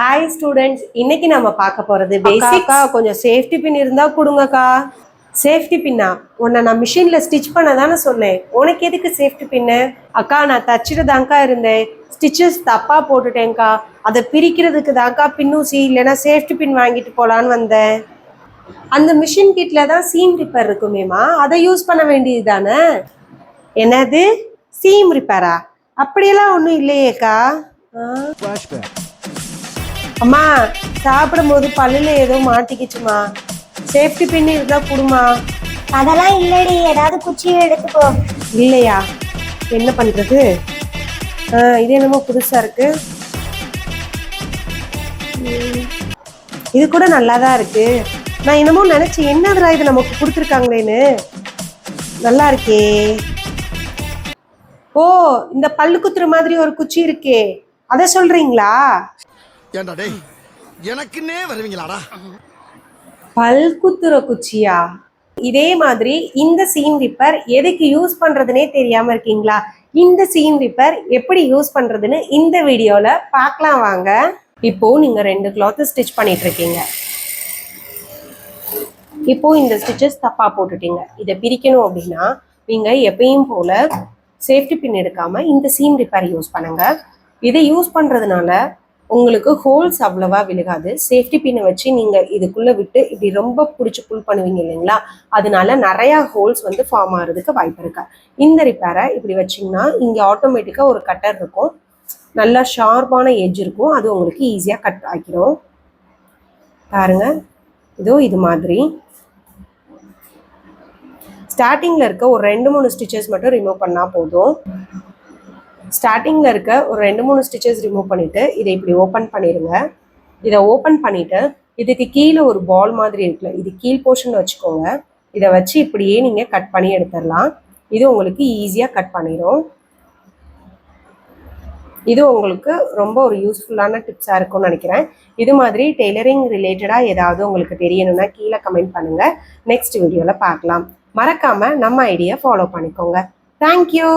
Hi students, இன்னைக்கு நம்ம பார்க்க போறது பேசிக்கா கொஞ்சம் சேஃப்டி பின் இருந்தா கொடுங்கக்கா. சேஃப்டி பின்னா உன்னை நான் மிஷின்ல ஸ்டிச் பண்ண தானே சொன்னேன். உனக்கு எதுக்கு சேஃப்டி பின்னு? அக்கா நான் தச்சுட்டு தான்க்கா இருந்தேன், ஸ்டிச்சஸ் தப்பா போட்டுட்டேன்க்கா. அதை பிரிக்கிறதுக்கு தான்க்கா பின்னூசி இல்லைன்னா சேஃப்டி பின் வாங்கிட்டு போலான்னு வந்தேன். அந்த மிஷின் கிட்ல தான் சீம் ரிப்பேர் இருக்குமேமா, அதை யூஸ் பண்ண வேண்டியது தானே. என்னது சீம் ரிப்பேரா? அப்படியெல்லாம் ஒன்றும் இல்லையேக்கா. அம்மா சாப்பிடும் போது பல்லுல ஏதோ மாட்டிக்கிச்சுமா, சேஃப்டி பின் இருந்தா குடுமா. அதெல்லாம் இல்லடி, ஏதாவது குச்சியை எடுத்துக்கோ. இல்லையா? என்ன பண்றது? இது என்னமோ புதுசா இருக்கு. இது கூட நல்லாதான் இருக்கு. நான் என்னமோ நினைச்சேன், என்னதுடா இது நமக்கு கொடுத்துருக்காங்களேன்னு. நல்லா இருக்கே. ஓ, இந்த பல்லு குத்துற மாதிரி ஒரு குச்சி இருக்கே, அத சொல்றீங்களா? ஏண்டா டேய், எனக்குன்னே வருவீங்களாடா? பல் குத்துற குச்சியா? இதே மாதிரி இந்த சீம் ரிப்பர் எதுக்கு யூஸ் பண்றதுனே தெரியாம இருக்கீங்களா? இந்த சீம் ரிப்பர் எப்படி யூஸ் பண்றதுன்னு இந்த வீடியோல பார்க்கலாம் வாங்க. இப்போ நீங்க 2 கிளாத் ஸ்டிச் பண்ணிட்டு இருக்கீங்க. இப்போ இந்த ஸ்டிச்சஸ் தப்பா போட்டுட்டீங்க. இதை பிரிக்கணும் அப்படின்னா நீங்க எப்பயும் போல சேஃப்டி பின் எடுக்காம இந்த சீம் ரிப்பர் யூஸ் பண்ணுங்க. இதை யூஸ் பண்றதுனால உங்களுக்கு ஹோல்ஸ் அவ்வளவா விழுகாது. சேஃப்டி பின்னை வச்சு நீங்க இதுக்குள்ள விட்டு இப்படி ரொம்ப பிடிச்சி புல் பண்ணுவீங்க இல்லைங்களா, அதனால நிறைய ஹோல்ஸ் வந்து ஃபார்ம் ஆகிறதுக்கு வாய்ப்பு இருக்கு. இந்த ரிப்பேரை இப்படி வச்சிங்கன்னா இங்கே ஆட்டோமேட்டிக்கா ஒரு கட்டர் இருக்கும், நல்லா ஷார்ப்பான எட்ஜ் இருக்கும், அது உங்களுக்கு ஈஸியா கட் ஆக்கிடும். பாருங்க, இதோ இது மாதிரி ஸ்டார்டிங்ல இருக்க ஒரு 2-3 ஸ்டிச்சஸ் மட்டும் ரிமூவ் பண்ணா போதும். ஸ்டார்டிங்ல இருக்க ஒரு 2-3 ஸ்டிச்சஸ் ரிமூவ் பண்ணிட்டு இதை இப்படி ஓப்பன் பண்ணிடுங்க. இதை ஓப்பன் பண்ணிட்டு இதுக்கு கீழே ஒரு பால் மாதிரி இருக்குல்ல, இது கீழ் போர்ஷன் வச்சுக்கோங்க. இதை வச்சு இப்படியே நீங்க கட் பண்ணி எடுத்துடலாம். இது உங்களுக்கு ஈஸியா கட் பண்ணிடும். இது உங்களுக்கு ரொம்ப ஒரு யூஸ்ஃபுல்லான டிப்ஸா இருக்கும்னு நினைக்கிறேன். இது மாதிரி டெய்லரிங் ரிலேட்டடா ஏதாவது உங்களுக்கு தெரியணும்னா கீழே கமெண்ட் பண்ணுங்க. நெக்ஸ்ட் வீடியோல பார்க்கலாம். மறக்காம நம்ம ஐடியா ஃபாலோ பண்ணிக்கோங்க. தேங்க்யூ.